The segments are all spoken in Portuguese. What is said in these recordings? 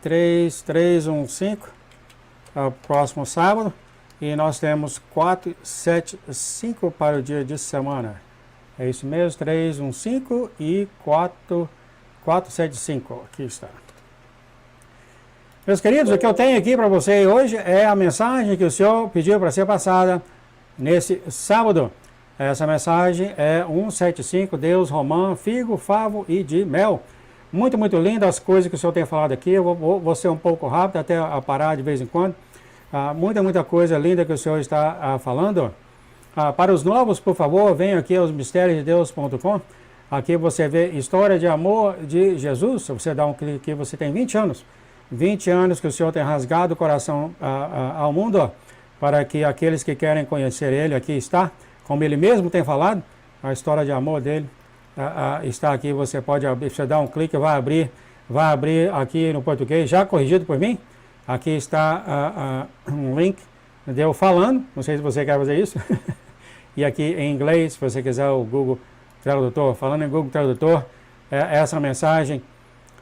315, próximo sábado. E nós temos 475 para o dia de semana. É isso mesmo, 315 e 475. Aqui está. Meus queridos, o que eu tenho aqui para você hoje é a mensagem que o Senhor pediu para ser passada nesse sábado. Essa mensagem é 175, Deus, romã, figo, favo e de mel. Muito, muito linda as coisas que o Senhor tem falado aqui. Eu vou ser um pouco rápido, até a parar de vez em quando. Muita coisa linda que o Senhor está falando. Para os novos, por favor, venham aqui aos misteriosdedeus.com. Aqui você vê história de amor de Jesus. Se você dá um clique aqui, você tem 20 anos. 20 anos que o Senhor tem rasgado o coração ao mundo, para que aqueles que querem conhecer Ele, aqui está, como Ele mesmo tem falado, a história de amor dele está aqui. Você pode abrir, você dá um clique, vai abrir aqui no português, já corrigido por mim. Aqui está um link de eu falando, não sei se você quer fazer isso, e aqui em inglês, se você quiser o Google Tradutor, falando em Google Tradutor, essa mensagem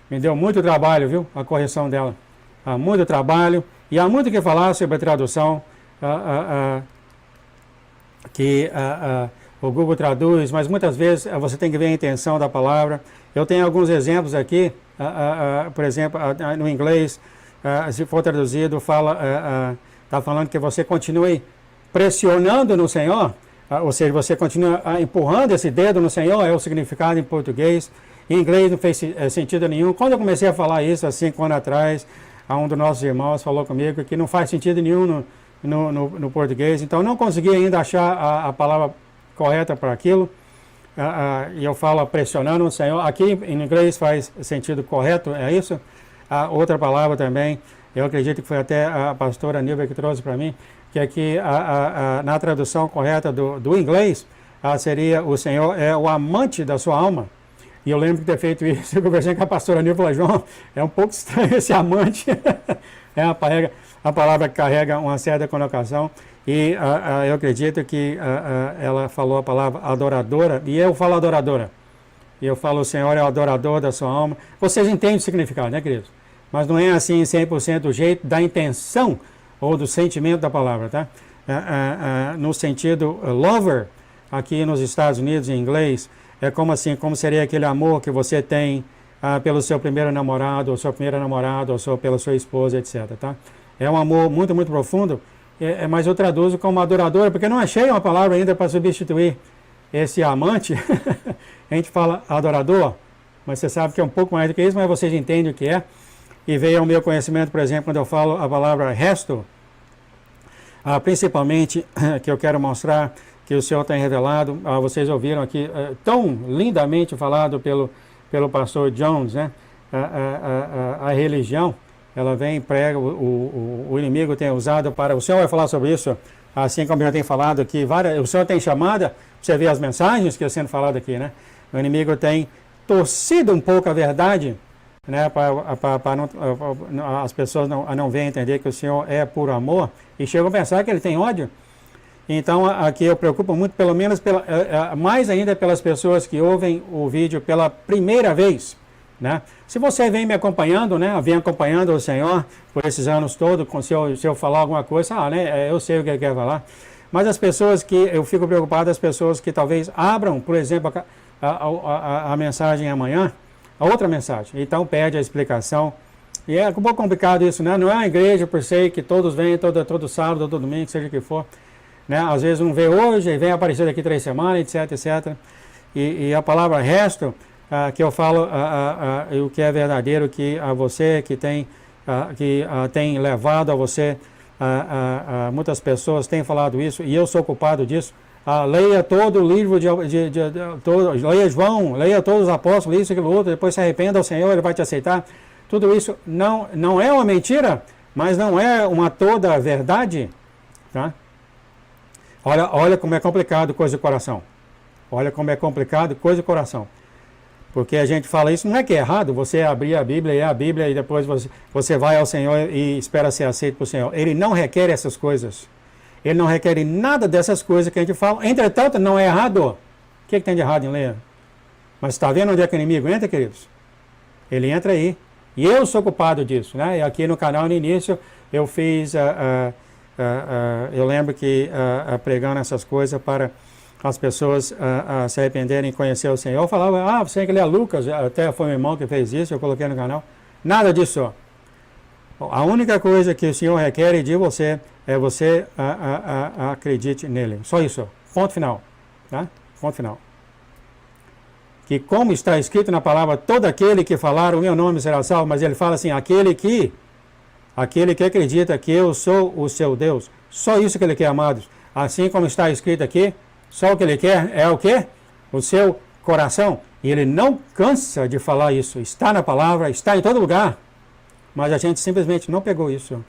me deu muito trabalho, viu? A correção dela. Há muito trabalho e há muito que falar sobre a tradução que o Google traduz, mas muitas vezes você tem que ver a intenção da palavra. Eu tenho alguns exemplos aqui, por exemplo, no inglês, se for traduzido, está falando que você continue pressionando no Senhor, ou seja, você continua empurrando esse dedo no Senhor, é o significado em português. Em inglês não fez sentido nenhum. Quando eu comecei a falar isso, há 5 anos atrás, um dos nossos irmãos falou comigo que não faz sentido nenhum no português. Então, não consegui ainda achar a palavra correta para aquilo. E eu falo pressionando o Senhor. Aqui, em inglês, faz sentido correto, é isso? Outra palavra também, eu acredito que foi até a pastora Nilva que trouxe para mim, que aqui, na tradução correta do inglês, seria: o Senhor é o amante da sua alma. E eu lembro de ter feito isso, eu conversei com a pastora Nilva e falei: João, é um pouco estranho esse amante. A palavra carrega uma certa conotação. E eu acredito que ela falou a palavra adoradora, e eu falo adoradora. E eu falo: o Senhor é o adorador da sua alma. Vocês entendem o significado, né, queridos? Mas não é assim 100% do jeito da intenção ou do sentimento da palavra, tá? No sentido lover, aqui nos Estados Unidos, em inglês, é como seria aquele amor que você tem pelo seu primeiro namorado, ou sua primeira namorada, ou pela sua esposa, etc. Tá? É um amor muito, muito profundo, mas eu traduzo como adoradora, porque não achei uma palavra ainda para substituir esse amante. A gente fala adorador, mas você sabe que é um pouco mais do que isso, mas vocês entendem o que é. E veio ao meu conhecimento, por exemplo, quando eu falo a palavra resto, principalmente, que eu quero mostrar que o Senhor tem revelado. Vocês ouviram aqui tão lindamente falado pelo pastor Jones, né? A religião, ela vem e prega, o inimigo tem usado para... O Senhor vai falar sobre isso, assim como eu tenho falado aqui, o Senhor tem chamada, você vê as mensagens que estão sendo faladas aqui, né? O inimigo tem torcido um pouco a verdade, né? Para as pessoas não verem entender que o Senhor é puro amor, e chegam a pensar que ele tem ódio. Então, aqui eu preocupo muito, pelo menos, mais ainda pelas pessoas que ouvem o vídeo pela primeira vez, né? Se você vem me acompanhando, né? Vem acompanhando o Senhor por esses anos todos, se eu falar alguma coisa, né? Eu sei o que ele quer falar. Mas as pessoas que, eu fico preocupado, as pessoas que talvez abram, por exemplo, a mensagem amanhã, a outra mensagem, então pede a explicação. E é um pouco complicado isso, né? Não é uma igreja, por sei que todos vêm todo sábado, todo domingo, seja o que for. Né? Às vezes um vê hoje e vem aparecer daqui 3 semanas, etc. E a palavra resto, que eu falo, o que é verdadeiro, que a você que tem levado a você, muitas pessoas têm falado isso, e eu sou culpado disso. Leia todo o livro leia João, leia todos os apóstolos, isso, aquilo, outro, depois se arrependa ao Senhor, Ele vai te aceitar. Tudo isso não é uma mentira, mas não é uma toda verdade, tá? Olha como é complicado coisa do coração. Olha como é complicado coisa do coração. Porque a gente fala isso, não é que é errado você abrir a Bíblia e depois você vai ao Senhor e espera ser aceito por Senhor. Ele não requer essas coisas. Ele não requer nada dessas coisas que a gente fala. Entretanto, não é errado. O que tem de errado em ler? Mas está vendo onde é que o inimigo entra, queridos? Ele entra aí. E eu sou culpado disso, né? E aqui no canal, no início, eu fiz, eu lembro que pregando essas coisas para as pessoas se arrependerem e conhecer o Senhor. Eu falava, você tem que ler Lucas, até foi meu irmão que fez isso, eu coloquei no canal. Nada disso. A única coisa que o Senhor requer de você é você acredite nele. Só isso. Ponto final. Tá? Ponto final. Que como está escrito na palavra, todo aquele que falar o meu nome será salvo, mas ele fala assim, aquele que acredita que eu sou o seu Deus. Só isso que ele quer, amados. Assim como está escrito aqui, só o que ele quer é o quê? O seu coração. E ele não cansa de falar isso. Está na palavra, está em todo lugar. Mas a gente simplesmente não pegou isso.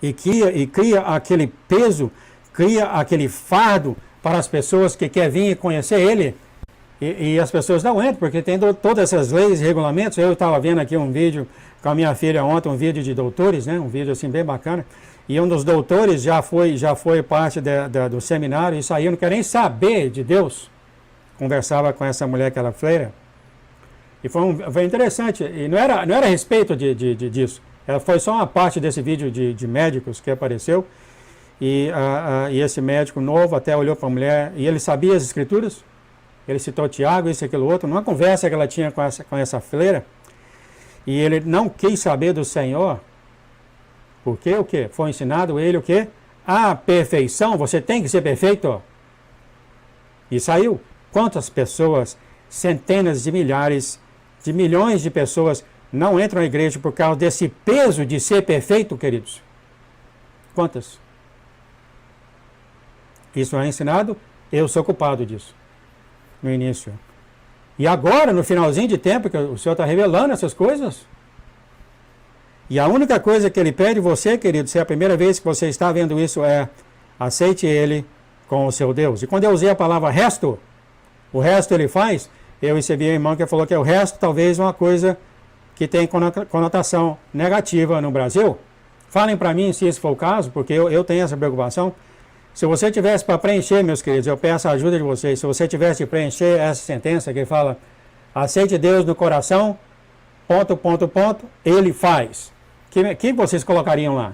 E cria aquele peso, cria aquele fardo para as pessoas que querem vir conhecer ele. E as pessoas não entram, porque tem todas essas leis e regulamentos. Eu estava vendo aqui um vídeo com a minha filha ontem, um vídeo de doutores, né? Um vídeo assim bem bacana. E um dos doutores já foi parte do seminário e saiu, não quer nem saber de Deus. Conversava com essa mulher que era freira. E foi interessante. E não era a respeito disso. Foi só uma parte desse vídeo de médicos que apareceu. E esse médico novo até olhou para a mulher e ele sabia as escrituras. Ele citou Tiago, isso e aquilo outro, numa conversa que ela tinha com essa freira. E ele não quis saber do Senhor. Porque o quê? Foi ensinado ele o quê? A perfeição, você tem que ser perfeito. E saiu. Quantas pessoas, centenas de milhares, de milhões de pessoas não entram na igreja por causa desse peso de ser perfeito, queridos? Quantas? Isso é ensinado, eu sou culpado disso. No início. E agora, no finalzinho de tempo, que o Senhor está revelando essas coisas. E a única coisa que Ele pede você, querido, se é a primeira vez que você está vendo isso, é aceite Ele com o seu Deus. E quando eu usei a palavra resto, o resto Ele faz, eu recebi um irmão que falou que o resto talvez uma coisa que tem conotação negativa no Brasil. Falem para mim se isso for o caso, porque eu tenho essa preocupação. Se você tivesse para preencher, meus queridos, eu peço a ajuda de vocês, se você tivesse de preencher essa sentença que fala, aceite Deus no coração, ... Ele faz. Que vocês colocariam lá?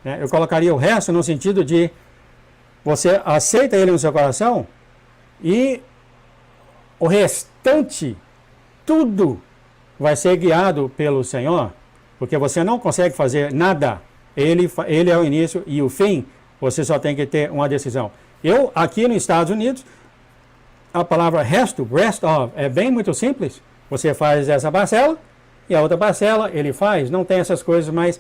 Eu colocaria o resto no sentido de você aceita Ele no seu coração e o restante, tudo vai ser guiado pelo Senhor, porque você não consegue fazer nada. Ele é o início e o fim. Você só tem que ter uma decisão. Aqui nos Estados Unidos, a palavra rest of, é bem muito simples. Você faz essa parcela e a outra parcela ele faz. Não tem essas coisas, mas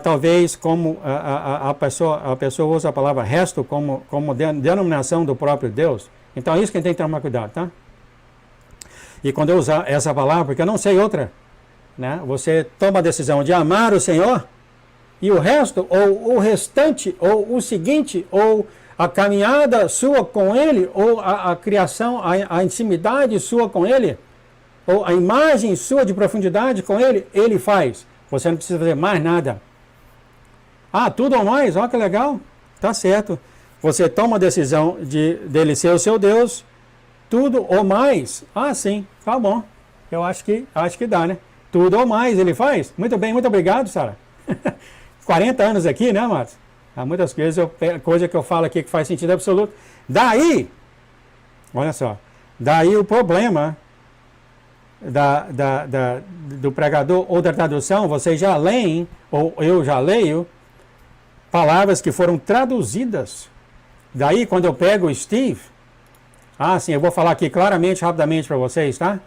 talvez como a pessoa usa a palavra resto como denominação do próprio Deus. Então é isso que a gente tem que tomar cuidado, tá? E quando eu usar essa palavra, porque eu não sei outra, né? Você toma a decisão de amar o Senhor, e o resto, ou o restante, ou o seguinte, ou a caminhada sua com Ele, ou a criação, a intimidade sua com Ele, ou a imagem sua de profundidade com Ele, Ele faz. Você não precisa fazer mais nada. Tudo ou mais? Que legal. Tá certo. Você toma a decisão dele ser o seu Deus, tudo ou mais. Sim, tá bom. Eu acho que dá, né? Tudo ou mais Ele faz. Muito bem, muito obrigado, Sara. 40 anos aqui, né, Matos? Há muitas coisas que eu falo aqui que faz sentido absoluto. Daí, olha só, daí o problema do pregador ou da tradução, vocês já leem, ou eu já leio, palavras que foram traduzidas. Daí, quando eu pego o Steve, sim, eu vou falar aqui claramente, rapidamente para vocês, tá?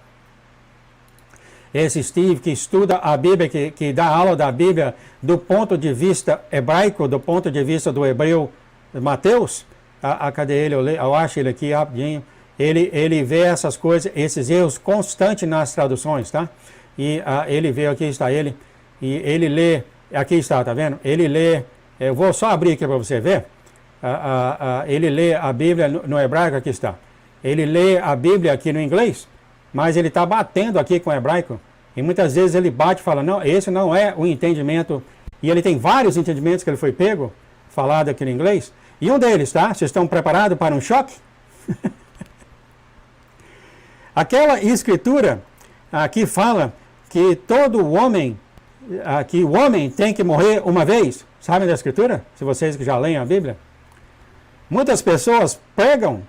Esse Steve que estuda a Bíblia, que dá aula da Bíblia do ponto de vista hebraico, do ponto de vista do hebreu Mateus, cadê ele? Eu acho ele aqui rapidinho. Ele vê essas coisas, esses erros constantes nas traduções, tá? E ele vê, aqui está ele, e ele lê, aqui está, tá vendo? Ele lê, eu vou só abrir aqui para você ver. Ele lê a Bíblia no hebraico, aqui está. Ele lê a Bíblia aqui no inglês, mas ele está batendo aqui com o hebraico. E muitas vezes ele bate e fala, não, esse não é o entendimento. E ele tem vários entendimentos que ele foi pego, falado aqui no inglês. E um deles, tá? Vocês estão preparados para um choque? Aquela escritura aqui fala que todo homem, que o homem tem que morrer uma vez? Sabem da Escritura? Se vocês que já leem a Bíblia. Muitas pessoas pregam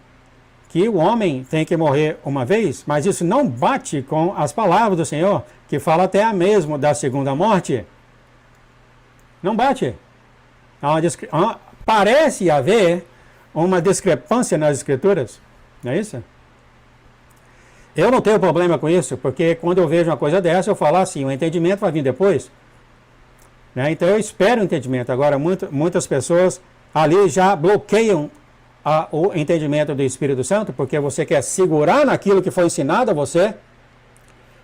que o homem tem que morrer uma vez, mas isso não bate com as palavras do Senhor, que fala até mesmo da segunda morte. Não bate. Parece haver uma discrepância nas Escrituras, não é isso? Eu não tenho problema com isso, porque quando eu vejo uma coisa dessa, eu falo assim, o entendimento vai vir depois. Né? Então eu espero o entendimento. Agora, muitas pessoas ali já bloqueiam o entendimento do Espírito Santo, porque você quer segurar naquilo que foi ensinado a você,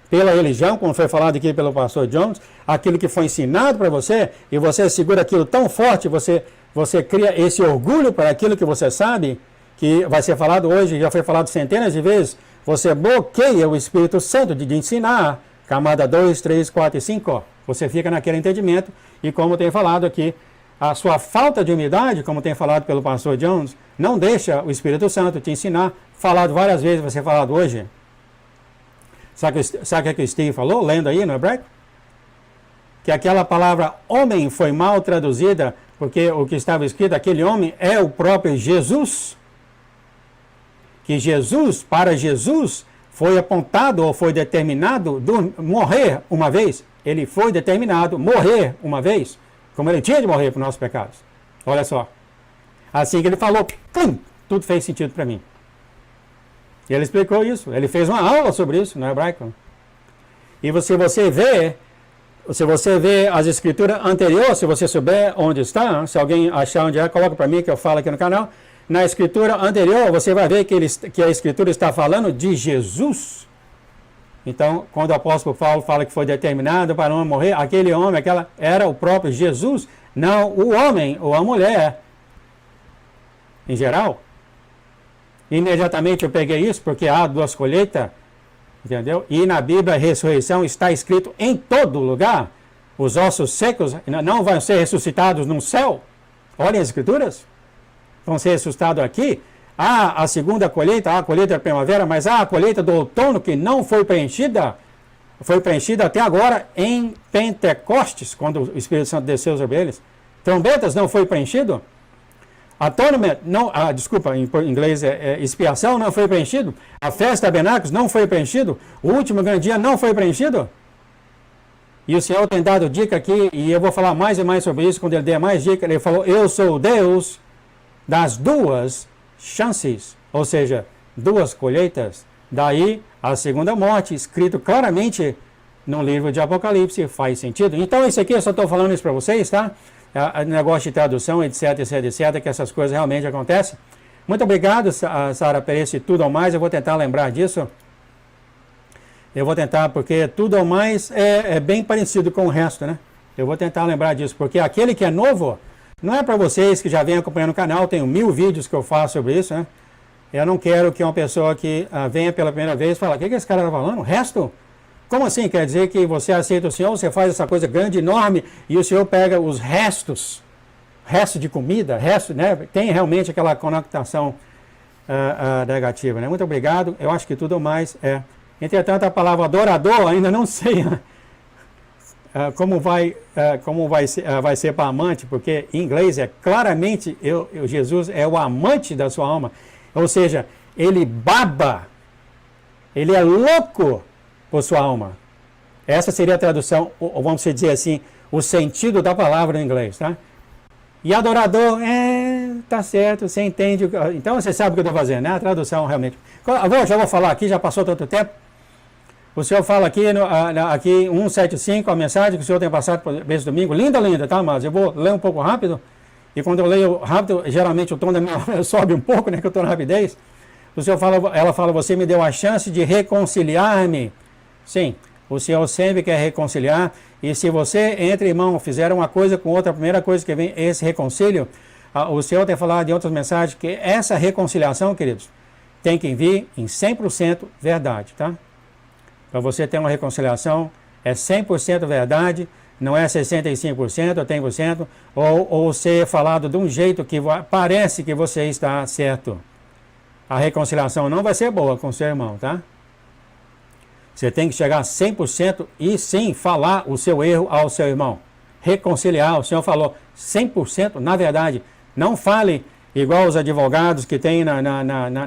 pela religião, como foi falado aqui pelo pastor Jones, aquilo que foi ensinado para você, e você segura aquilo tão forte, você cria esse orgulho para aquilo que você sabe, que vai ser falado hoje, já foi falado centenas de vezes, você bloqueia o Espírito Santo de ensinar, camada 2, 3, 4 e 5, ó. Você fica naquele entendimento, e como tem falado aqui, a sua falta de humildade, como tem falado pelo pastor Jones, não deixa o Espírito Santo te ensinar, falado várias vezes, vai ser falado hoje. Sabe o que o Steve falou, lendo aí no hebraico? Que aquela palavra homem foi mal traduzida, porque o que estava escrito, aquele homem é o próprio Jesus. Que Jesus, para Jesus, foi apontado ou foi determinado morrer uma vez. Ele foi determinado morrer uma vez, como ele tinha de morrer por nossos pecados. Olha só. Assim que ele falou, tudo fez sentido para mim. E ele explicou isso. Ele fez uma aula sobre isso no hebraico. E se você vê as escrituras anteriores, se você souber onde está, se alguém achar onde é, coloca para mim que eu falo aqui no canal. Na escritura anterior, você vai ver que a escritura está falando de Jesus. Então, quando o apóstolo Paulo fala que foi determinado para um homem morrer, aquele homem, era o próprio Jesus, não o homem ou a mulher, em geral. Imediatamente eu peguei isso, porque há duas colheitas, entendeu? E na Bíblia a ressurreição está escrito em todo lugar. Os ossos secos não vão ser ressuscitados no céu. Olhem as escrituras. Vão ser ressuscitados aqui. Há a segunda colheita, há a colheita da primavera, mas há a colheita do outono que não foi preenchida. Foi preenchida até agora em Pentecostes, quando o Espírito Santo desceu sobre eles. Trombetas não foi preenchido. Atonement, não, desculpa, em inglês expiação não foi preenchido. A festa de tabernáculos não foi preenchido. O último grande dia não foi preenchido. E o Senhor tem dado dica aqui, e eu vou falar mais e mais sobre isso quando ele der mais dica. Ele falou, eu sou o Deus das duas chances, ou seja, duas colheitas. Daí a segunda morte, escrito claramente no livro de Apocalipse, faz sentido. Então isso aqui eu só estou falando isso para vocês, tá? Negócio de tradução, etc, que essas coisas realmente acontecem. Muito obrigado, Sara, por esse tudo ou mais. Eu vou tentar lembrar disso. Eu vou tentar, porque tudo ou mais é bem parecido com o resto, né? Eu vou tentar lembrar disso, porque aquele que é novo, não é para vocês que já vêm acompanhando o canal, tenho 1000 vídeos que eu faço sobre isso, né? Eu não quero que uma pessoa que venha pela primeira vez fale, o que esse cara está falando? O resto? Como assim? Quer dizer que você aceita o Senhor, você faz essa coisa grande, enorme, e o Senhor pega os restos, resto de comida, resto, né? Tem realmente aquela conotação negativa, né? Muito obrigado. Eu acho que tudo mais é. Entretanto, a palavra adorador, ainda não sei como vai ser para amante, porque em inglês é claramente, Jesus é o amante da sua alma. Ou seja, ele baba, ele é louco por sua alma. Essa seria a tradução, ou vamos dizer assim, o sentido da palavra em inglês, tá? E adorador, tá certo, você entende. Então você sabe o que eu estou fazendo, né? A tradução realmente. Já vou falar aqui, já passou tanto tempo. O senhor fala aqui, aqui 175, a mensagem que o senhor tem passado por esse domingo. Linda, tá, mas eu vou ler um pouco rápido. E quando eu leio rápido, geralmente o tom da minha sobe um pouco, né? Que eu estou na rapidez. O senhor ela fala, você me deu a chance de reconciliar-me. Sim, o Senhor sempre quer reconciliar. E se você, entre irmãos, fizer uma coisa com outra, a primeira coisa que vem é esse reconcílio. O Senhor tem falado em outras mensagens que essa reconciliação, queridos, tem que vir em 100% verdade, tá? Para você ter uma reconciliação, é 100% verdade, não é 65% ou 100%, ou ser falado de um jeito que parece que você está certo. A reconciliação não vai ser boa com o seu irmão, tá? Você tem que chegar a 100% e sim falar o seu erro ao seu irmão. Reconciliar, o Senhor falou 100%, na verdade. Não fale igual os advogados que tem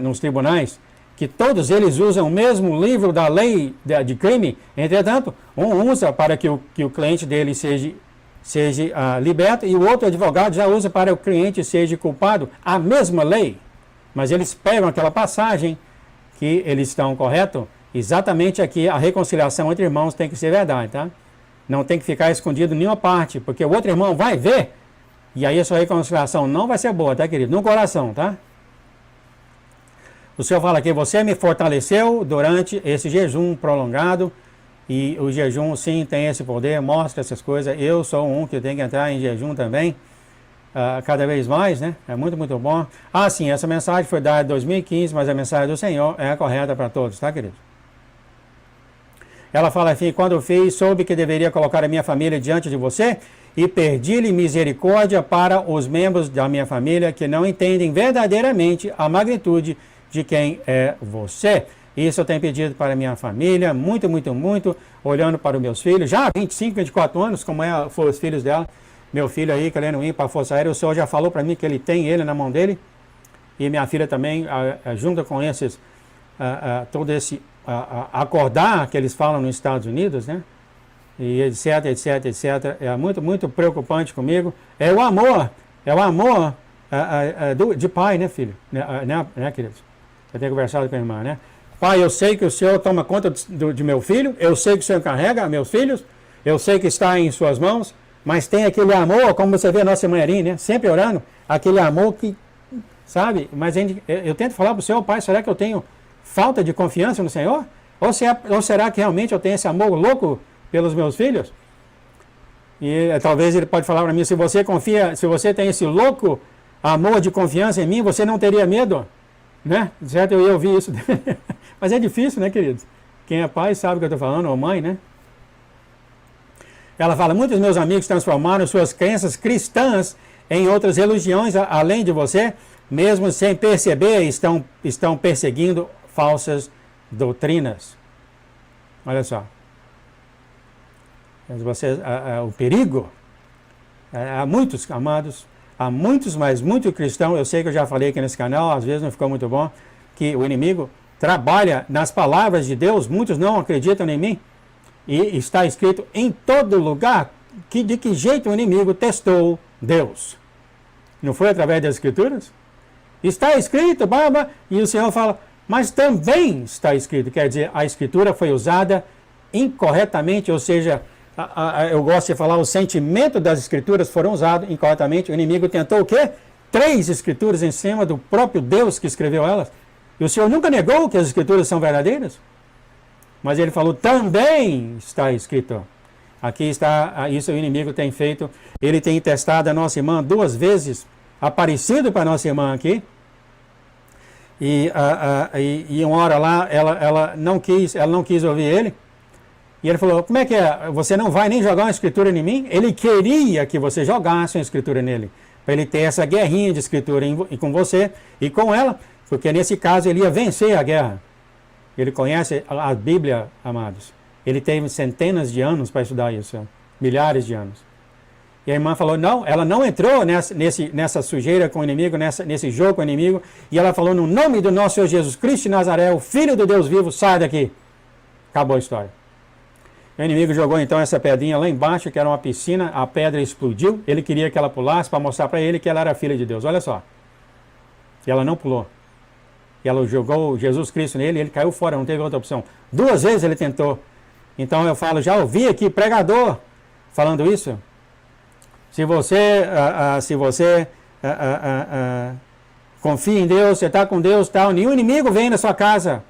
nos tribunais, que todos eles usam o mesmo livro da lei de crime. Entretanto, um usa para que o cliente dele seja liberto e o outro advogado já usa para que o cliente seja culpado. A mesma lei. Mas eles pegam aquela passagem que eles estão corretos. Exatamente aqui, a reconciliação entre irmãos tem que ser verdade, tá? Não tem que ficar escondido em nenhuma parte, porque o outro irmão vai ver, e aí a sua reconciliação não vai ser boa, tá, querido? No coração, tá? O Senhor fala aqui, você me fortaleceu durante esse jejum prolongado, e o jejum, sim, tem esse poder, mostra essas coisas. Eu sou um que tem que entrar em jejum também, cada vez mais, né? É muito, muito bom. Ah, sim, essa mensagem foi dada em 2015, mas a mensagem do Senhor é a correta para todos, tá, querido? Ela fala assim, quando fiz, soube que deveria colocar a minha família diante de você e perdi-lhe misericórdia para os membros da minha família que não entendem verdadeiramente a magnitude de quem é você. Isso eu tenho pedido para a minha família, muito, muito, muito, olhando para os meus filhos, já há 25, 24 anos, como foram os filhos dela, meu filho aí querendo ir para a Força Aérea, o Senhor já falou para mim que ele tem ele na mão dele, e minha filha também, junto com esses, todo esse acordar que eles falam nos Estados Unidos, né? E etc, etc, etc. É muito, muito preocupante comigo. É o amor de pai, né, filho? Né, queridos? Eu tenho conversado com a irmã, né? Pai, eu sei que o Senhor toma conta de meu filho, eu sei que o Senhor carrega meus filhos, eu sei que está em suas mãos, mas tem aquele amor, como você vê a nossa irmã Erin, né? Sempre orando, aquele amor que, sabe? Mas eu tento falar para o Senhor, pai, será que eu tenho falta de confiança no Senhor? Ou será que realmente eu tenho esse amor louco pelos meus filhos? E talvez ele pode falar para mim, se você tem esse louco amor de confiança em mim, você não teria medo, né? Certo? Eu ia ouvir isso. Mas é difícil, né, queridos? Quem é pai sabe o que eu estou falando, ou mãe, né? Ela fala, muitos meus amigos transformaram suas crenças cristãs em outras religiões, além de você, mesmo sem perceber, estão perseguindo falsas doutrinas. Olha só. O perigo, há muitos, amados, há muitos, mas muito cristãos, eu sei que eu já falei aqui nesse canal, às vezes não ficou muito bom, que o inimigo trabalha nas palavras de Deus, muitos não acreditam em mim, e está escrito em todo lugar de que jeito o inimigo testou Deus. Não foi através das Escrituras? Está escrito, e o Senhor fala, mas também está escrito, quer dizer, a Escritura foi usada incorretamente, ou seja, eu gosto de falar, o sentimento das Escrituras foram usados incorretamente, o inimigo tentou o quê? 3 Escrituras em cima do próprio Deus que escreveu elas, e o Senhor nunca negou que as Escrituras são verdadeiras, mas ele falou, também está escrito. Aqui está, isso o inimigo tem feito, ele tem testado a nossa irmã 2 vezes, aparecido para a nossa irmã aqui, e uma hora lá, ela não quis ouvir ele, e ele falou, como é que é, você não vai nem jogar uma escritura em mim? Ele queria que você jogasse uma escritura nele, para ele ter essa guerrinha de escritura com você e com ela, porque nesse caso ele ia vencer a guerra. Ele conhece a Bíblia, amados. Ele teve centenas de anos para estudar isso, milhares de anos. E a irmã falou, não, ela não entrou nessa sujeira com o inimigo, nesse jogo com o inimigo, e ela falou, no nome do nosso Senhor Jesus Cristo de Nazaré, o Filho do Deus vivo, sai daqui. Acabou a história. O inimigo jogou então essa pedrinha lá embaixo, que era uma piscina, a pedra explodiu, ele queria que ela pulasse para mostrar para ele que ela era filha de Deus, olha só. E ela não pulou. E ela jogou Jesus Cristo nele e ele caiu fora, não teve outra opção. 2 vezes ele tentou. Então eu falo, já ouvi aqui pregador falando isso. Se você confia em Deus, você está com Deus, tal, nenhum inimigo vem na sua casa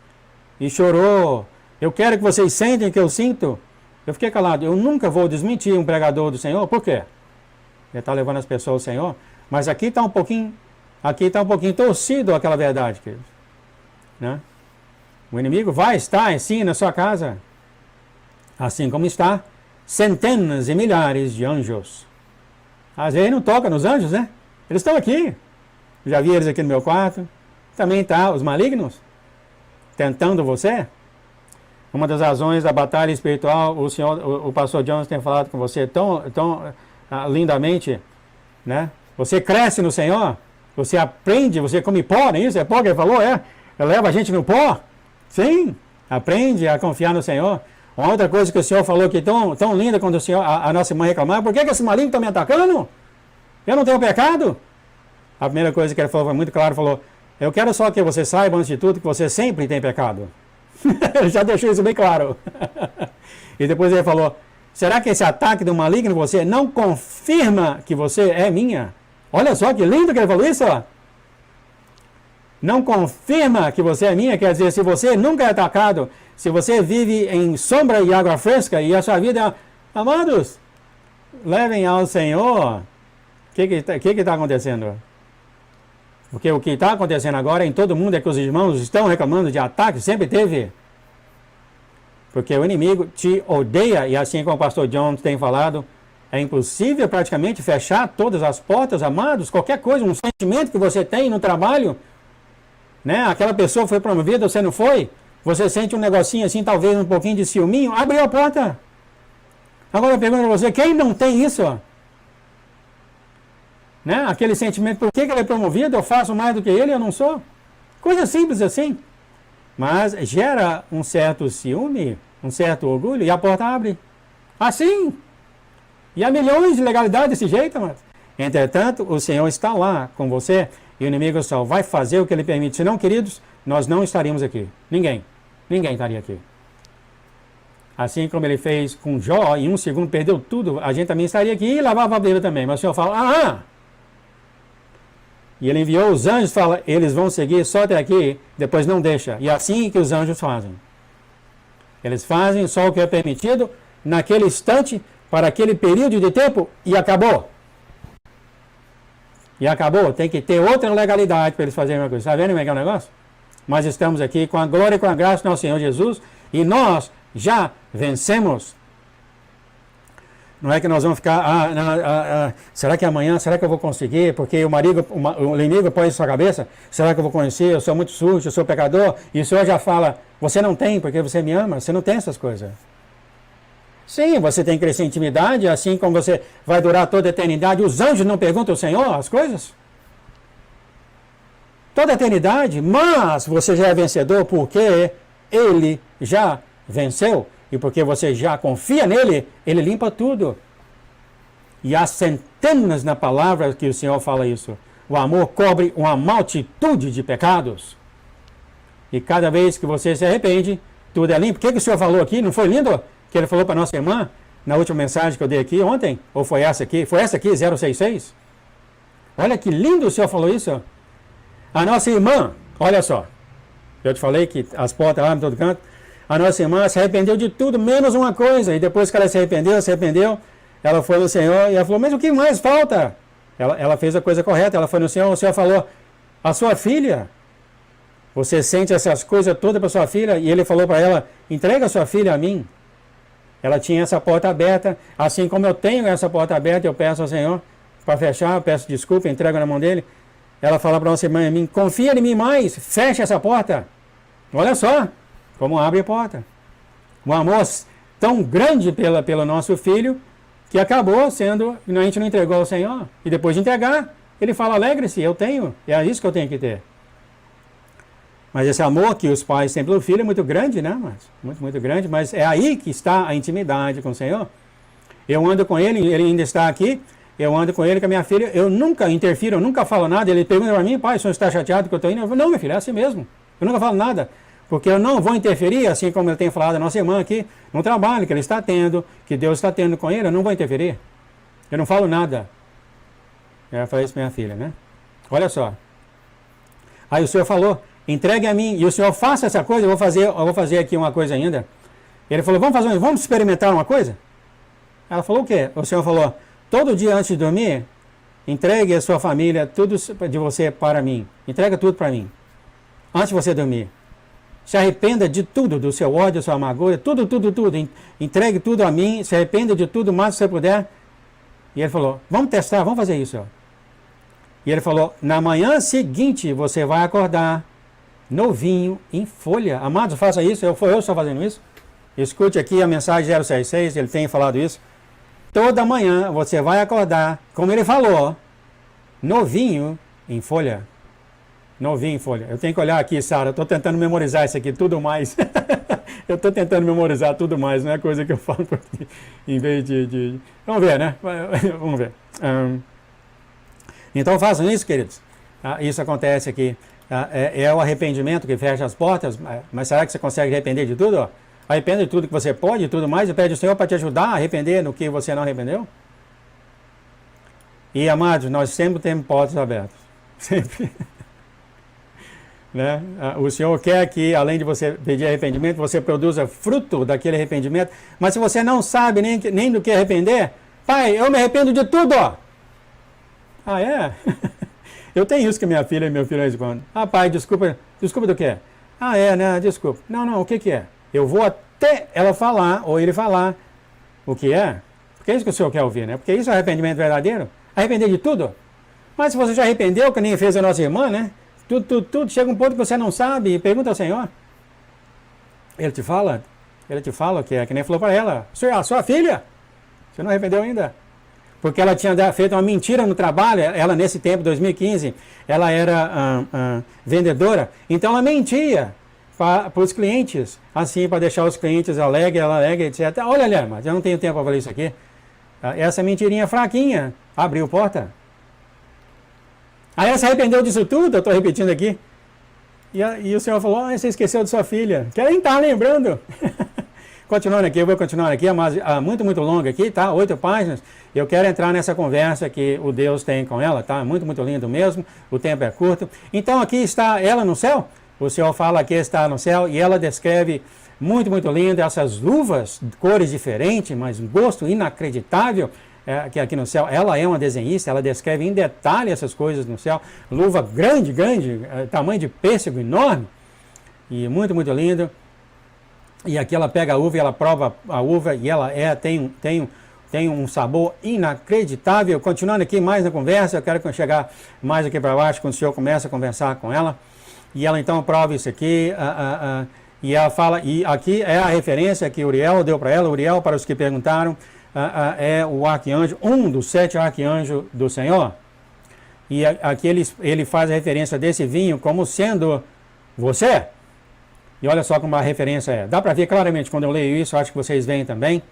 e chorou. Eu quero que vocês sentem o que eu sinto. Eu fiquei calado. Eu nunca vou desmentir um pregador do Senhor. Por quê? Ele está levando as pessoas ao Senhor. Mas aqui está um pouquinho torcido aquela verdade, queridos. Né? O inimigo vai estar assim na sua casa, assim como está centenas e milhares de anjos. Às vezes não toca nos anjos, né? Eles estão aqui. Eu já vi eles aqui no meu quarto. Também tá os malignos tentando você. Uma das razões da batalha espiritual, o pastor Jones tem falado com você tão lindamente, né? Você cresce no Senhor, você aprende, você come pó, não é isso? É pó que ele falou, é? Leva a gente no pó. Sim, aprende a confiar no Senhor. Uma outra coisa que o Senhor falou que tão linda quando a nossa irmã reclamava, por que esse maligno está me atacando? Eu não tenho pecado? A primeira coisa que ele falou foi muito claro, falou, eu quero só que você saiba, antes de tudo, que você sempre tem pecado. Ele já deixou isso bem claro. E depois ele falou, será que esse ataque do maligno você não confirma que você é minha? Olha só que lindo que ele falou isso, ó. Não confirma que você é minha, quer dizer, se você nunca é atacado, se você vive em sombra e água fresca e a sua vida, amados, levem ao Senhor. O que está acontecendo? Porque o que está acontecendo agora em todo mundo é que os irmãos estão reclamando de ataque, sempre teve. Porque o inimigo te odeia, e assim como o pastor Jones tem falado, é impossível praticamente fechar todas as portas, amados, qualquer coisa, um sentimento que você tem no trabalho, né? Aquela pessoa foi promovida, você não foi, você sente um negocinho assim, talvez um pouquinho de ciúminho, abriu a porta. Agora eu pergunto a você, quem não tem isso? Né? Aquele sentimento, por que ele é promovido? Eu faço mais do que ele, eu não sou. Coisa simples assim. Mas gera um certo ciúme, um certo orgulho, e a porta abre. Assim. E há milhões de legalidades desse jeito, mas. Entretanto, o Senhor está lá com você, e o inimigo só vai fazer o que ele permite. Senão, queridos, nós não estaríamos aqui. Ninguém estaria aqui. Assim como ele fez com Jó, em um segundo perdeu tudo, a gente também estaria aqui e lavava a Bíblia também. Mas o Senhor fala, E ele enviou os anjos, fala, eles vão seguir só até aqui, depois não deixa. E é assim que os anjos fazem. Eles fazem só o que é permitido, naquele instante, para aquele período de tempo, e acabou. E acabou. Tem que ter outra legalidade para eles fazerem uma coisa. Está vendo como é que é o negócio? Mas estamos aqui com a glória e com a graça do nosso Senhor Jesus, e nós já vencemos. Não é que nós vamos ficar, será que amanhã, será que eu vou conseguir? Porque o inimigo põe em sua cabeça, será que eu vou conhecer? Eu sou muito sujo, eu sou pecador. E o Senhor já fala, você não tem, porque você me ama, você não tem essas coisas. Sim, você tem que crescer em intimidade, assim como você vai durar toda a eternidade. Os anjos não perguntam ao Senhor as coisas? Toda a eternidade, mas você já é vencedor porque Ele já venceu. E porque você já confia nele, ele limpa tudo. E há centenas na palavra que o Senhor fala isso. O amor cobre uma multitude de pecados. E cada vez que você se arrepende, tudo é limpo. O que o Senhor falou aqui? Não foi lindo? Que ele falou para nossa irmã, na última mensagem que eu dei aqui ontem? Ou foi essa aqui? Foi essa aqui, 066? Olha que lindo o Senhor falou isso. A nossa irmã, olha só. Eu te falei que as portas lá em todo canto. A nossa irmã se arrependeu de tudo, menos uma coisa. E depois que ela se arrependeu, ela foi no Senhor e ela falou, mas o que mais falta? Ela fez a coisa correta, ela foi no Senhor, o Senhor falou, a sua filha, você sente essas coisas todas para sua filha? E ele falou para ela, entrega a sua filha a mim. Ela tinha essa porta aberta, assim como eu tenho essa porta aberta, eu peço ao Senhor para fechar, eu peço desculpa, entrego na mão dele. Ela fala para nossa irmã em mim, confia em mim mais, fecha essa porta. Olha só. Como abre a porta. Um amor tão grande pelo nosso filho, que acabou sendo, a gente não entregou ao Senhor. E depois de entregar, ele fala, alegre-se, eu tenho, é isso que eu tenho que ter. Mas esse amor que os pais têm pelo filho é muito grande, né? Muito grande, mas é aí que está a intimidade com o Senhor. Eu ando com ele, ele ainda está aqui, eu ando com ele, com a minha filha, eu nunca interfiro, eu nunca falo nada, ele pergunta para mim, pai, o senhor está chateado que eu estou indo? Eu falo, não, minha filha, é assim mesmo, eu nunca falo nada. Porque eu não vou interferir, assim como eu tenho falado a nossa irmã aqui, no trabalho que ele está tendo, que Deus está tendo com ele, eu não vou interferir. Eu não falo nada. Eu falei isso para minha filha, né? Olha só. Aí o Senhor falou, entregue a mim, e o Senhor faça essa coisa, eu vou fazer aqui uma coisa ainda. Ele falou, vamos experimentar uma coisa? Ela falou o quê? O Senhor falou, todo dia antes de dormir, entregue a sua família, tudo de você para mim. Entrega tudo para mim. Antes de você dormir. Se arrependa de tudo, do seu ódio, da sua amargura, tudo. Entregue tudo a mim, se arrependa de tudo o mais que você puder. E ele falou, vamos testar, vamos fazer isso. E ele falou, na manhã seguinte você vai acordar novinho, em folha. Amados, faça isso, eu estou fazendo isso. Escute aqui a mensagem 066, ele tem falado isso. Toda manhã você vai acordar, como ele falou, novinho em folha. Novinho em folha. Eu tenho que olhar aqui, Sara, estou tentando memorizar isso aqui, tudo mais. Eu estou tentando memorizar tudo mais, não é coisa que eu falo por aqui, em vez de... Vamos ver, né? Vamos ver. Então façam isso, queridos. Isso acontece aqui. É o arrependimento que fecha as portas, mas será que você consegue arrepender de tudo? Arrepende de tudo que você pode e tudo mais, e pede ao Senhor para te ajudar a arrepender no que você não arrependeu? E, amados, nós sempre temos portas abertas. Sempre. Né? O Senhor quer que, além de você pedir arrependimento, você produza fruto daquele arrependimento. Mas se você não sabe nem do que arrepender, pai, eu me arrependo de tudo. Ah, é? Eu tenho isso com minha filha e meu filho respondem. Ah, pai, desculpa do quê? Ah, é, né? Desculpa. Não, o que é? Eu vou até ela falar, ou ele falar, o que é. Porque é isso que o Senhor quer ouvir, né? Porque isso é arrependimento verdadeiro. Arrepender de tudo. Mas se você já arrependeu, que nem fez a nossa irmã, né? Tudo, chega um ponto que você não sabe e pergunta ao Senhor. Ele te fala o que é, que nem falou para ela. A sua filha, você não arrependeu ainda? Porque ela tinha feito uma mentira no trabalho, ela nesse tempo, 2015, ela era vendedora, então ela mentia para os clientes, assim, para deixar os clientes alegres, etc. Olha, mas eu não tenho tempo para falar isso aqui. Essa mentirinha fraquinha abriu porta. Aí ela se arrependeu disso tudo, eu estou repetindo aqui. E o Senhor falou, você esqueceu de sua filha. Que ela nem está lembrando. Continuando aqui, eu vou continuar aqui, mas muito longa aqui, tá? 8 páginas. Eu quero entrar nessa conversa que o Deus tem com ela, tá? Muito lindo mesmo, o tempo é curto. Então aqui está ela no céu. O Senhor fala que está no céu e ela descreve muito lindo essas luvas, cores diferentes, mas um gosto inacreditável. Que aqui no céu, ela é uma desenhista, ela descreve em detalhe essas coisas no céu, luva grande, tamanho de pêssego enorme, e muito lindo, e aqui ela pega a uva e ela prova a uva, e ela tem um sabor inacreditável. Continuando aqui mais na conversa, eu quero chegar mais aqui para baixo, quando o Senhor começa a conversar com ela, e ela então prova isso aqui, e ela fala, e aqui é a referência que Uriel deu para ela. Uriel, para os que perguntaram, é o arcanjo, um dos 7 arcanjos do Senhor. E aqui ele faz a referência desse vinho como sendo você. E olha só como a referência é. Dá para ver claramente quando eu leio isso, acho que vocês veem também.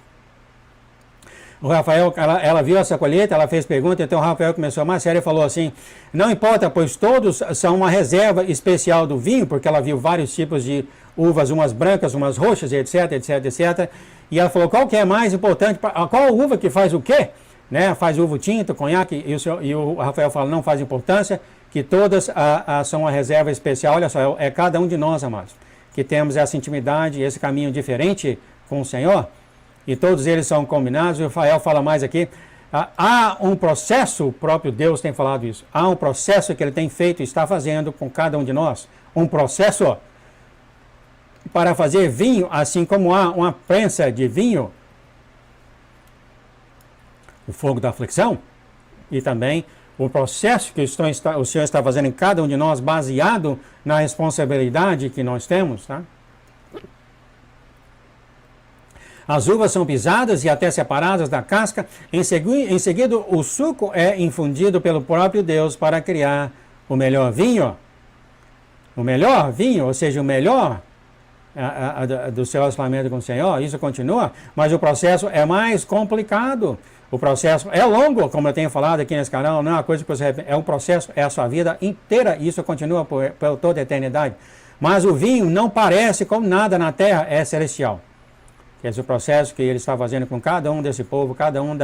O Rafael, ela viu essa colheita, ela fez pergunta, então o Rafael começou a mais sério e falou assim, não importa, pois todos são uma reserva especial do vinho, porque ela viu vários tipos de uvas, umas brancas, umas roxas, etc. E ela falou, qual que é mais importante, qual uva que faz o quê? Né? Faz uva tinto, conhaque, e o Rafael fala, não faz importância, que todas são uma reserva especial. Olha só, é cada um de nós, amados, que temos essa intimidade, esse caminho diferente com o Senhor, e todos eles são combinados. E o Rafael fala mais aqui, há um processo, o próprio Deus tem falado isso, há um processo que ele tem feito e está fazendo com cada um de nós, um processo para fazer vinho, assim como há uma prensa de vinho, o fogo da aflição, e também o processo que o Senhor está fazendo em cada um de nós, baseado na responsabilidade que nós temos, tá? As uvas são pisadas e até separadas da casca. Em seguida, o suco é infundido pelo próprio Deus para criar o melhor vinho. O melhor vinho, ou seja, o melhor do seu relacionamento com o Senhor. Isso continua, mas o processo é mais complicado. O processo é longo, como eu tenho falado aqui nesse canal, não é uma coisa que você... É um processo, é a sua vida inteira, e isso continua por toda a eternidade. Mas o vinho não parece como nada na terra, é celestial. Esse processo que ele está fazendo com cada um desse povo, cada um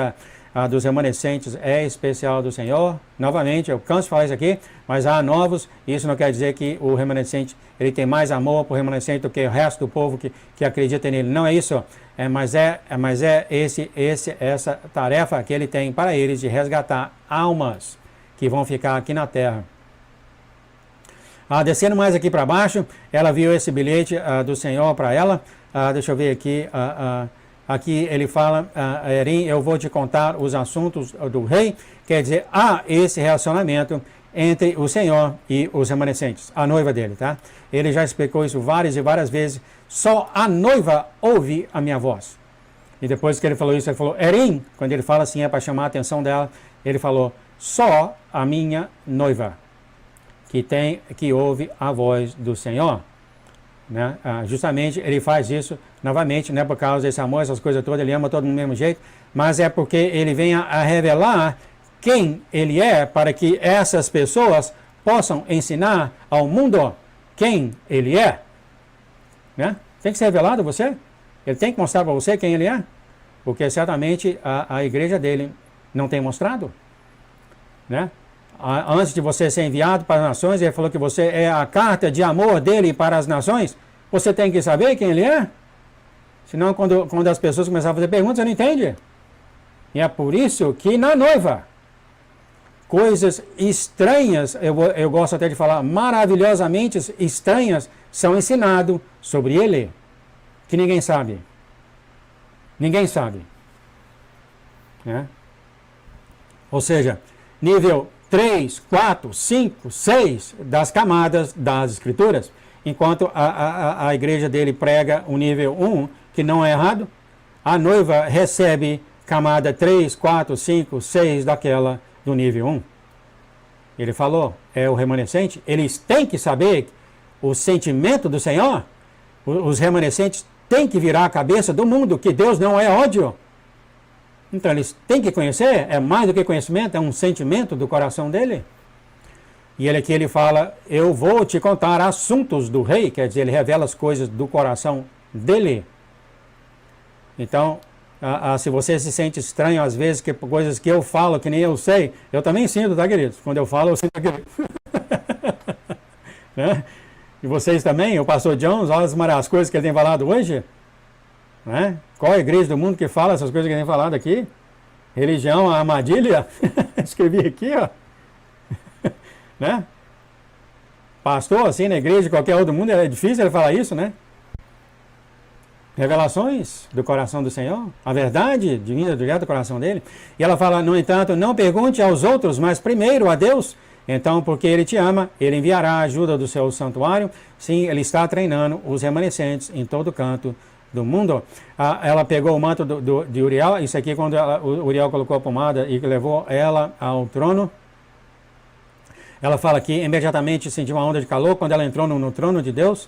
dos remanescentes é especial do Senhor. Novamente, eu canso de falar isso aqui, mas há novos. Isso não quer dizer que o remanescente ele tem mais amor por remanescente do que o resto do povo que acredita nele. Não é isso. Mas é essa tarefa que ele tem para eles de resgatar almas que vão ficar aqui na terra. Descendo mais aqui para baixo, ela viu esse bilhete do Senhor para ela. Deixa eu ver aqui. Aqui ele fala, Erim, eu vou te contar os assuntos do rei. Quer dizer, há esse relacionamento entre o Senhor e os remanescentes, a noiva dele, tá? Ele já explicou isso várias e várias vezes. Só a noiva ouve a minha voz. E depois que ele falou isso, ele falou, Erim, quando ele fala assim, é para chamar a atenção dela, ele falou, só a minha noiva, que ouve a voz do Senhor. Né? Justamente ele faz isso, novamente, não é por causa desse amor, essas coisas todas, ele ama todo mundo do mesmo jeito, mas é porque ele vem a revelar quem ele é, para que essas pessoas possam ensinar ao mundo quem ele é. Né? Tem que ser revelado a você. Ele tem que mostrar para você quem ele é. Porque certamente a igreja dele não tem mostrado. Né? Antes de você ser enviado para as nações, ele falou que você é a carta de amor dele para as nações. Você tem que saber quem ele é. Senão, quando as pessoas começarem a fazer perguntas, você não entende. E é por isso que na noiva, coisas estranhas, eu gosto até de falar, maravilhosamente estranhas, são ensinadas sobre ele, que ninguém sabe. Ninguém sabe. Né? Ou seja, nível 3, 4, 5, 6 das camadas das Escrituras, enquanto a igreja dele prega o nível 1, que não é errado, a noiva recebe camada 3, 4, 5, 6 daquela do nível 1. Ele falou, é o remanescente, eles têm que saber o sentimento do Senhor, os remanescentes têm que virar a cabeça do mundo, que Deus não é ódio. Então eles têm que conhecer, é mais do que conhecimento, é um sentimento do coração dele. E ele aqui ele fala, eu vou te contar assuntos do rei, quer dizer, ele revela as coisas do coração dele. Então, se você se sente estranho às vezes, que coisas que eu falo, que nem eu sei, eu também sinto, tá, queridos? Quando eu falo, eu sinto aquilo. Né? E vocês também, o pastor Jones, olha as coisas que ele tem falado hoje. Né? Qual a igreja do mundo que fala essas coisas que ele tem falado aqui? Religião, a armadilha. Escrevi aqui, ó. Né? Pastor, assim, na igreja de qualquer outro mundo, é difícil ele falar isso, né? Revelações do coração do Senhor, a verdade divina direto do coração dele. E ela fala, no entanto, não pergunte aos outros, mas primeiro a Deus. Então, porque ele te ama, ele enviará a ajuda do seu santuário. Sim, ele está treinando os remanescentes em todo canto do mundo. Ela pegou o manto de Uriel, isso aqui quando o Uriel colocou a pomada e levou ela ao trono. Ela fala que imediatamente sentiu uma onda de calor quando ela entrou no trono de Deus.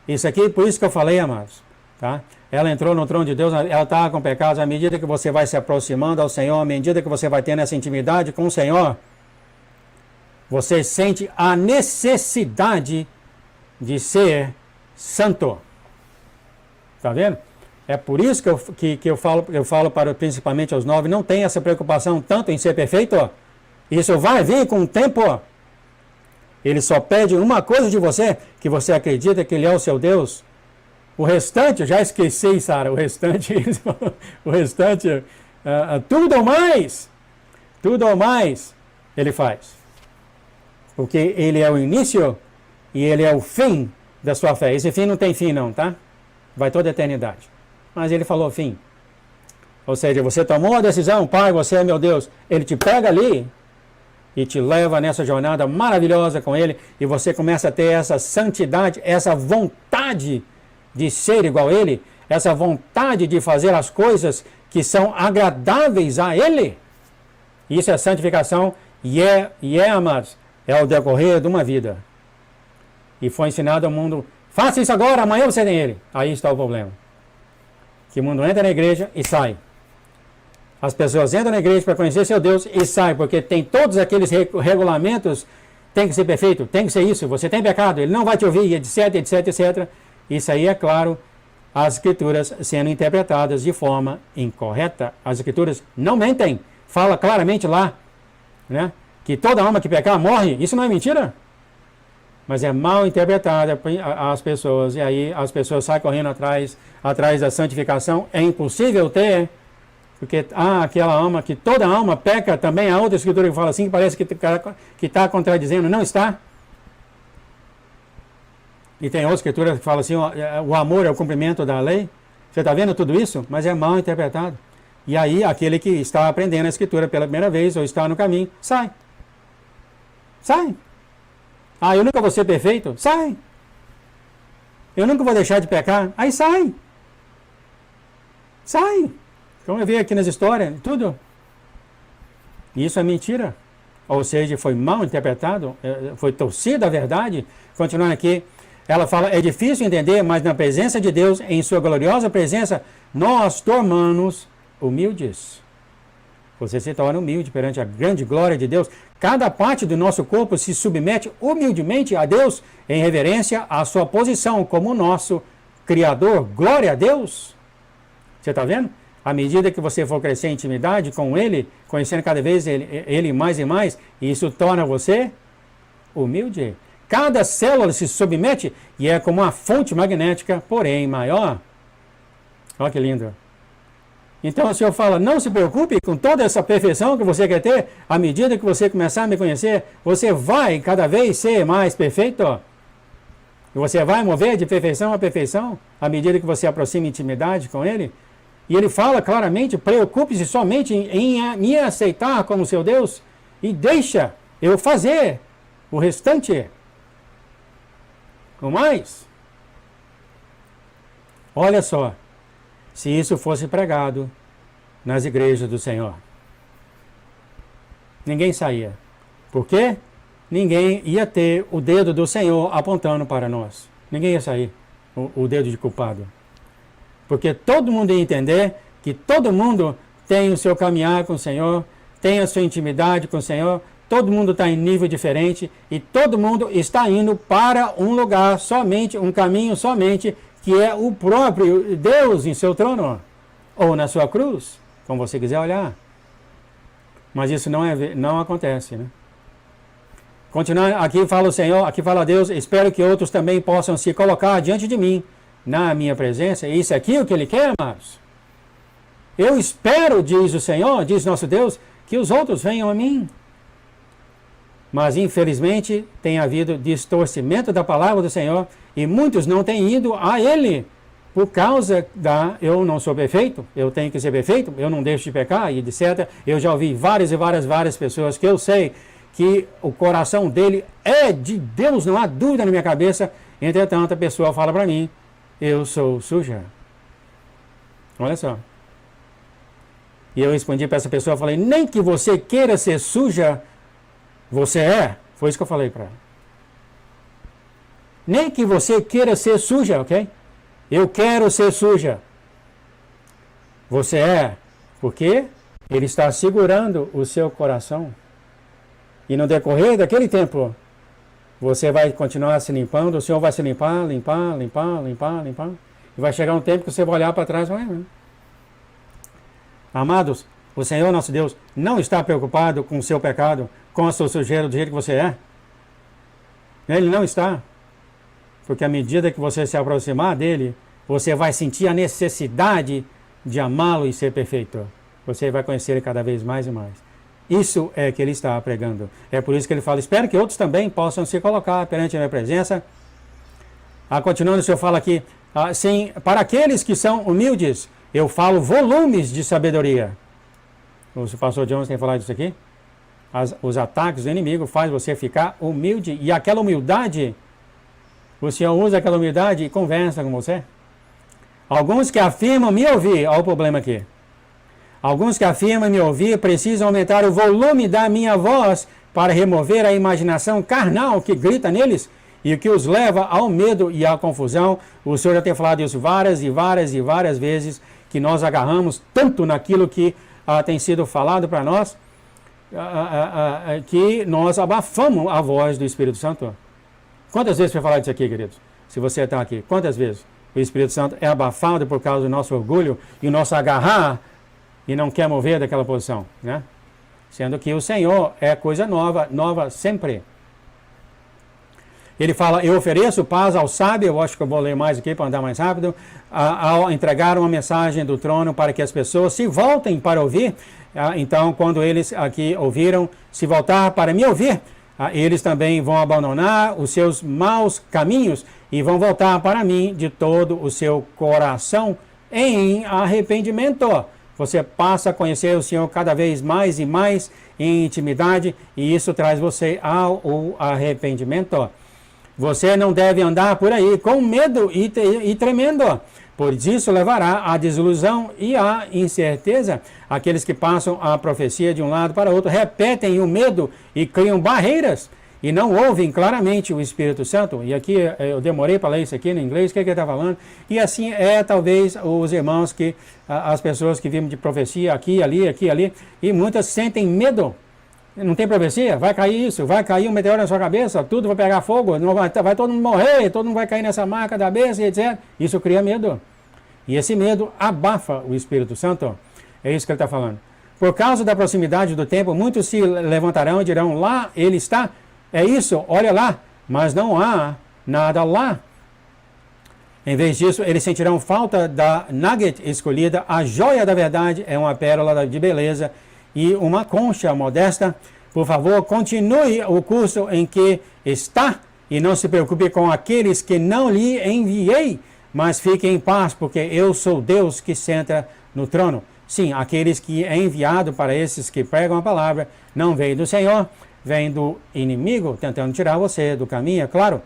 Isso aqui, por isso que eu falei, amados. Tá? Ela entrou no trono de Deus, ela estava com pecados. À medida que você vai se aproximando ao Senhor, à medida que você vai tendo essa intimidade com o Senhor, você sente a necessidade de ser santo. Está vendo? É por isso que eu falo para principalmente aos 9, não tem essa preocupação tanto em ser perfeito. Isso vai vir com o tempo. Ele só pede uma coisa de você, que você acredita que Ele é o seu Deus. O restante, eu já esqueci, Sara, o restante, tudo ou mais, Ele faz. Porque Ele é o início e Ele é o fim da sua fé. Esse fim não tem fim não, tá? Vai toda a eternidade. Mas Ele falou fim. Ou seja, você tomou a decisão, Pai, você é meu Deus. Ele te pega ali e te leva nessa jornada maravilhosa com Ele, e você começa a ter essa santidade, essa vontade de ser igual a Ele, essa vontade de fazer as coisas que são agradáveis a Ele. Isso é santificação amados, é o decorrer de uma vida. E foi ensinado ao mundo, faça isso agora, amanhã você tem Ele. Aí está o problema. Que o mundo entra na igreja e sai. As pessoas entram na igreja para conhecer seu Deus e saem, porque tem todos aqueles regulamentos, tem que ser perfeito, tem que ser isso, você tem pecado, Ele não vai te ouvir, etc, etc, etc. Isso aí é claro, as Escrituras sendo interpretadas de forma incorreta. As Escrituras não mentem, fala claramente lá, né, que toda alma que pecar morre. Isso não é mentira? Mas é mal interpretada as pessoas, e aí as pessoas saem correndo atrás da santificação. É impossível ter, porque aquela alma, que toda alma peca também. Há outra Escritura que fala assim, que parece que está contradizendo, não está. E tem outra Escritura que fala assim, o amor é o cumprimento da lei. Você está vendo tudo isso? Mas é mal interpretado. E aí aquele que está aprendendo a Escritura pela primeira vez, ou está no caminho, sai. Sai. Ah, eu nunca vou ser perfeito? Sai. Eu nunca vou deixar de pecar? Aí sai. Sai. Vamos ver aqui nas histórias, tudo. Isso é mentira. Ou seja, foi mal interpretado, foi torcida a verdade. Continuando aqui, ela fala, é difícil entender, mas na presença de Deus, em sua gloriosa presença, nós tornamos humildes. Você se torna humilde perante a grande glória de Deus. Cada parte do nosso corpo se submete humildemente a Deus em reverência à sua posição como nosso Criador. Glória a Deus! Você está vendo? À medida que você for crescer em intimidade com Ele, conhecendo cada vez Ele mais e mais, isso torna você humilde. Cada célula se submete e é como uma fonte magnética, porém maior. Olha que lindo. Então o Senhor fala, não se preocupe com toda essa perfeição que você quer ter. À medida que você começar a me conhecer, você vai cada vez ser mais perfeito. E você vai mover de perfeição a perfeição, à medida que você aproxima intimidade com Ele. E Ele fala claramente, preocupe-se somente em me aceitar como seu Deus e deixa eu fazer o restante. O mais. Olha só. Se isso fosse pregado nas igrejas do Senhor, ninguém saía. Por quê? Ninguém ia ter o dedo do Senhor apontando para nós. Ninguém ia sair, o dedo de culpado. Porque todo mundo ia entender que todo mundo tem o seu caminhar com o Senhor, tem a sua intimidade com o Senhor, todo mundo está em nível diferente e todo mundo está indo para um lugar somente, um caminho somente, que é o próprio Deus em seu trono, ou na sua cruz, como você quiser olhar. Mas isso não acontece, né? Continuando, aqui fala o Senhor, aqui fala Deus, espero que outros também possam se colocar diante de mim, na minha presença. Isso aqui é o que Ele quer, amados. Eu espero, diz o Senhor, diz nosso Deus, que os outros venham a mim. Mas, infelizmente, tem havido distorcimento da palavra do Senhor e muitos não têm ido a Ele por causa eu não sou perfeito, eu tenho que ser perfeito, eu não deixo de pecar e etc. Eu já ouvi várias pessoas que eu sei que o coração dele é de Deus, não há dúvida na minha cabeça. Entretanto, a pessoa fala para mim, eu sou suja. Olha só. E eu respondi para essa pessoa, falei, nem que você queira ser suja, você é. Foi isso que eu falei para ela. Nem que você queira ser suja, ok? Eu quero ser suja. Você é. Porque Ele está segurando o seu coração. E no decorrer daquele tempo, você vai continuar se limpando, o Senhor vai se limpar. E vai chegar um tempo que você vai olhar para trás e vai, né? Amados, o Senhor nosso Deus não está preocupado com o seu pecado, com a sua sujeira do jeito que você é. Ele não está. Porque à medida que você se aproximar dele, você vai sentir a necessidade de amá-lo e ser perfeito. Você vai conhecer ele cada vez mais e mais. Isso é que ele está pregando. É por isso que ele fala, espero que outros também possam se colocar perante a minha presença. Continuando, o Senhor fala aqui, sim, para aqueles que são humildes, eu falo volumes de sabedoria. O pastor Jones tem falado isso aqui. Os ataques do inimigo fazem você ficar humilde. E aquela humildade, o Senhor usa aquela humildade e conversa com você. Alguns que afirmam me ouvir, olha o problema aqui. Alguns que afirmam me ouvir precisam aumentar o volume da minha voz para remover a imaginação carnal que grita neles e que os leva ao medo e à confusão. O Senhor já tem falado isso várias vezes, que nós agarramos tanto naquilo que tem sido falado para nós, que nós abafamos a voz do Espírito Santo. Quantas vezes foi falado isso aqui, queridos? Se você está aqui, quantas vezes o Espírito Santo é abafado por causa do nosso orgulho e o nosso agarrar e não quer mover daquela posição, né? Sendo que o Senhor é coisa nova sempre. Ele fala, eu ofereço paz ao sábio, eu acho que eu vou ler mais aqui para andar mais rápido, ao entregar uma mensagem do trono para que as pessoas se voltem para ouvir. Então, quando eles aqui ouviram, se voltar para me ouvir, eles também vão abandonar os seus maus caminhos e vão voltar para mim de todo o seu coração em arrependimento. você passa a conhecer o Senhor cada vez mais e mais em intimidade, e isso traz você ao arrependimento. Você não deve andar por aí com medo e tremendo, pois isso levará à desilusão e à incerteza. Aqueles que passam a profecia de um lado para outro repetem o medo e criam barreiras e não ouvem claramente o Espírito Santo. E aqui eu demorei para ler isso aqui no inglês, o que ele está falando? E assim talvez os irmãos, as pessoas que vivem de profecia aqui, ali, e muitas sentem medo. Não tem profecia? Vai cair isso, vai cair um meteoro na sua cabeça, tudo vai pegar fogo, vai todo mundo morrer, todo mundo vai cair nessa marca da besta, etc. Isso cria medo. E esse medo abafa o Espírito Santo. É isso que ele está falando. Por causa da proximidade do tempo, muitos se levantarão e dirão, lá ele está, é isso, olha lá, mas não há nada lá. Em vez disso, eles sentirão falta da nugget escolhida, a joia da verdade é uma pérola de beleza e uma concha modesta. Por favor, continue o curso em que está e não se preocupe com aqueles que não lhe enviei, mas fique em paz, porque eu sou Deus que senta no trono. Sim, aqueles que é enviado para esses que pregam a palavra não vem do Senhor, vem do inimigo, tentando tirar você do caminho, é claro.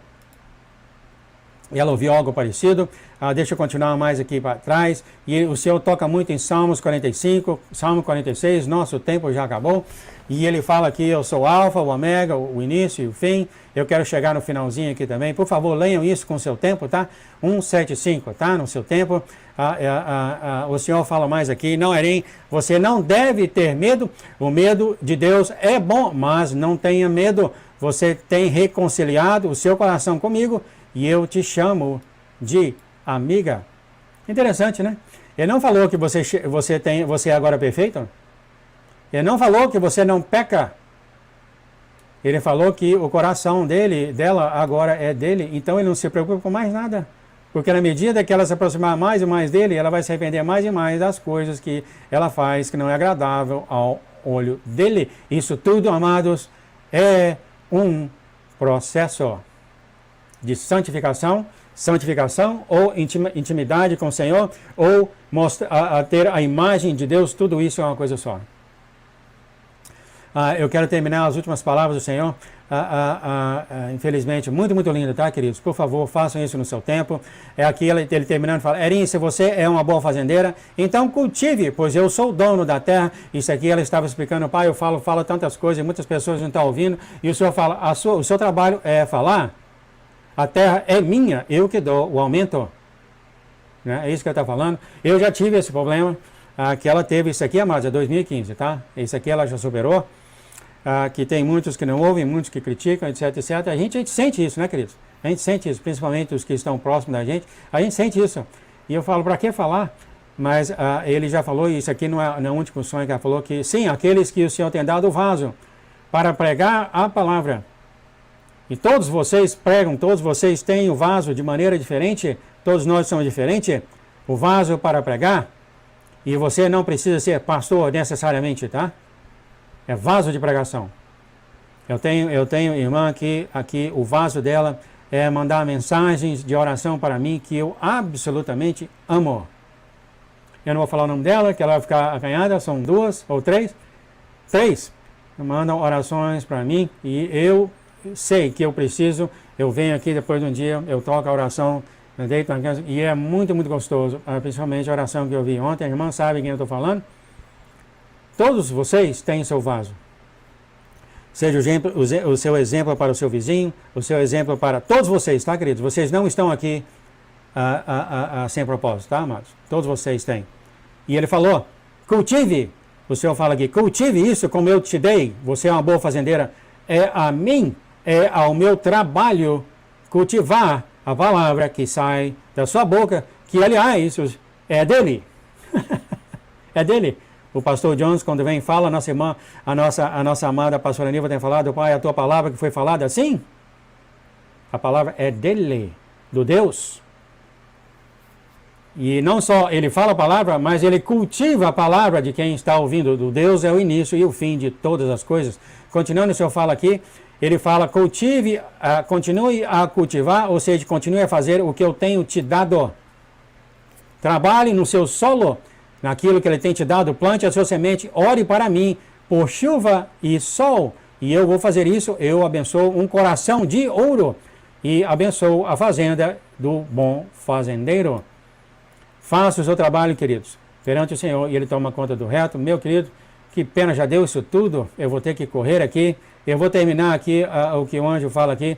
Ela ouviu algo parecido. Deixa eu continuar mais aqui para trás. E o Senhor toca muito em Salmos 45, Salmo 46, nosso tempo já acabou. E ele fala aqui, eu sou o alfa, o ômega, o início e o fim. Eu quero chegar no finalzinho aqui também. Por favor, leiam isso com o seu tempo, tá? 175, tá? No seu tempo. O Senhor fala mais aqui, você não deve ter medo. O medo de Deus é bom, mas não tenha medo. Você tem reconciliado o seu coração comigo e eu te chamo de amiga. Interessante, né? Ele não falou que você é agora perfeito. Ele não falou que você não peca. Ele falou que o coração dela agora é dele. Então ele não se preocupa com mais nada. Porque na medida que ela se aproximar mais e mais dele, ela vai se arrepender mais e mais das coisas que ela faz que não é agradável ao olho dele. Isso tudo, amados, é um processo de santificação ou intimidade com o Senhor, ou ter a imagem de Deus, tudo isso é uma coisa só. Eu quero terminar as últimas palavras do Senhor, infelizmente, muito, muito lindo, tá, queridos? Por favor, façam isso no seu tempo. É aqui ele terminando, fala, Erin, se você é uma boa fazendeira, então cultive, pois eu sou o dono da terra. Isso aqui ela estava explicando, pai, eu falo tantas coisas, e muitas pessoas não estão ouvindo, e o Senhor fala, o seu trabalho é falar, a terra é minha, eu que dou o aumento. Né? É isso que ela está falando. Eu já tive esse problema, que ela teve, isso aqui, amados, é 2015, tá? Isso aqui ela já superou. Que tem muitos que não ouvem, muitos que criticam, etc, etc. A gente sente isso, né, queridos? A gente sente isso, principalmente os que estão próximos da gente. A gente sente isso. E eu falo, para que falar? Mas ele já falou, e isso aqui não é o único sonho que ela falou, que sim, aqueles que o Senhor tem dado o vaso para pregar a palavra. E todos vocês pregam, todos vocês têm o vaso de maneira diferente, todos nós somos diferentes, o vaso para pregar. E você não precisa ser pastor necessariamente, tá? É vaso de pregação. Eu tenho irmã aqui o vaso dela é mandar mensagens de oração para mim que eu absolutamente amo. Eu não vou falar o nome dela, que ela vai ficar acanhada, são 2 ou 3. 3 mandam orações para mim e eu sei que eu preciso, eu venho aqui depois de um dia, eu toco a oração, eu deito na casa, e é muito, muito gostoso, principalmente a oração que eu vi ontem. A irmã sabe quem eu estou falando. Todos vocês têm seu vaso. Seja o seu exemplo para o seu vizinho, o seu exemplo para todos vocês, tá, queridos? Vocês não estão aqui sem propósito, tá, amados? Todos vocês têm. E ele falou, cultive, o Senhor fala aqui, cultive isso como eu te dei, você é uma boa fazendeira, é a mim, é ao meu trabalho cultivar a palavra que sai da sua boca, que aliás, é dele. É dele. O pastor Jones, quando vem, fala, a nossa irmã, a nossa amada pastora Niva tem falado, pai, a tua palavra que foi falada assim, a palavra é dele, do Deus. E não só ele fala a palavra, mas ele cultiva a palavra de quem está ouvindo. Do Deus é o início e o fim de todas as coisas. Continuando, o Senhor fala aqui, ele fala, cultive, continue a cultivar, ou seja, continue a fazer o que eu tenho te dado. Trabalhe no seu solo, naquilo que Ele tem te dado, plante a sua semente, ore para mim por chuva e sol, e eu vou fazer isso, eu abençoo um coração de ouro, e abençoo a fazenda do bom fazendeiro. Faça o seu trabalho, queridos, perante o Senhor, e Ele toma conta do resto. Meu querido, que pena, já deu isso tudo, eu vou ter que correr aqui, eu vou terminar aqui o que o anjo fala aqui,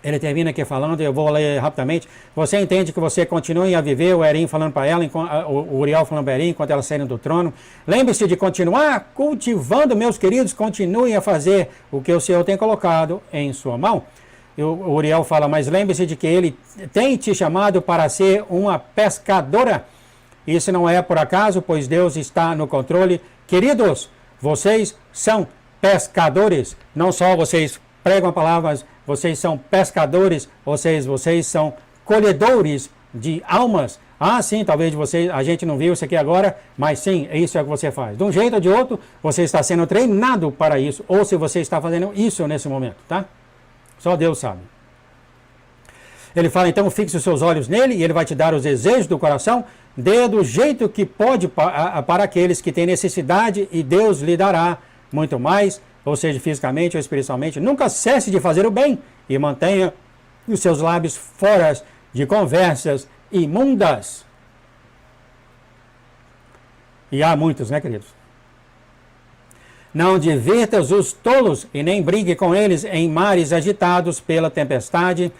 ele termina aqui falando, eu vou ler rapidamente. Você entende que você continue a viver, o Erim falando para ela, o Uriel falando para Erim, enquanto ela saíram do trono. Lembre-se de continuar cultivando, meus queridos, continue a fazer o que o Senhor tem colocado em sua mão. O Uriel fala, mas lembre-se de que Ele tem te chamado para ser uma pescadora. Isso não é por acaso, pois Deus está no controle. Queridos, vocês são pescadores, não só vocês pregam a palavra, mas vocês são pescadores, vocês são colhedores de almas. Ah, sim, talvez a gente não viu isso aqui agora, mas sim, isso é o que você faz. De um jeito ou de outro, você está sendo treinado para isso, ou se você está fazendo isso nesse momento, tá? Só Deus sabe. Ele fala, então, fixe os seus olhos nele, e ele vai te dar os desejos do coração, dê do jeito que pode para aqueles que têm necessidade, e Deus lhe dará muito mais, ou seja, fisicamente ou espiritualmente. Nunca cesse de fazer o bem e mantenha os seus lábios fora de conversas imundas. E há muitos, né, queridos? Não divirtas os tolos e nem brinque com eles em mares agitados pela tempestade.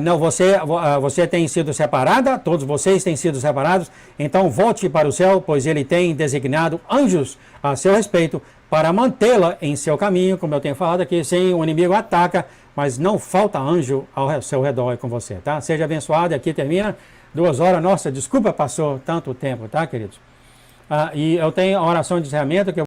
Não, você tem sido separada, todos vocês têm sido separados, então volte para o céu, pois ele tem designado anjos a seu respeito para mantê-la em seu caminho, como eu tenho falado aqui. Sim, o inimigo ataca, mas não falta anjo ao seu redor com você, tá? Seja abençoado, e aqui termina 2 horas, nossa, desculpa, passou tanto tempo, tá, queridos? E eu tenho a oração de encerramento que eu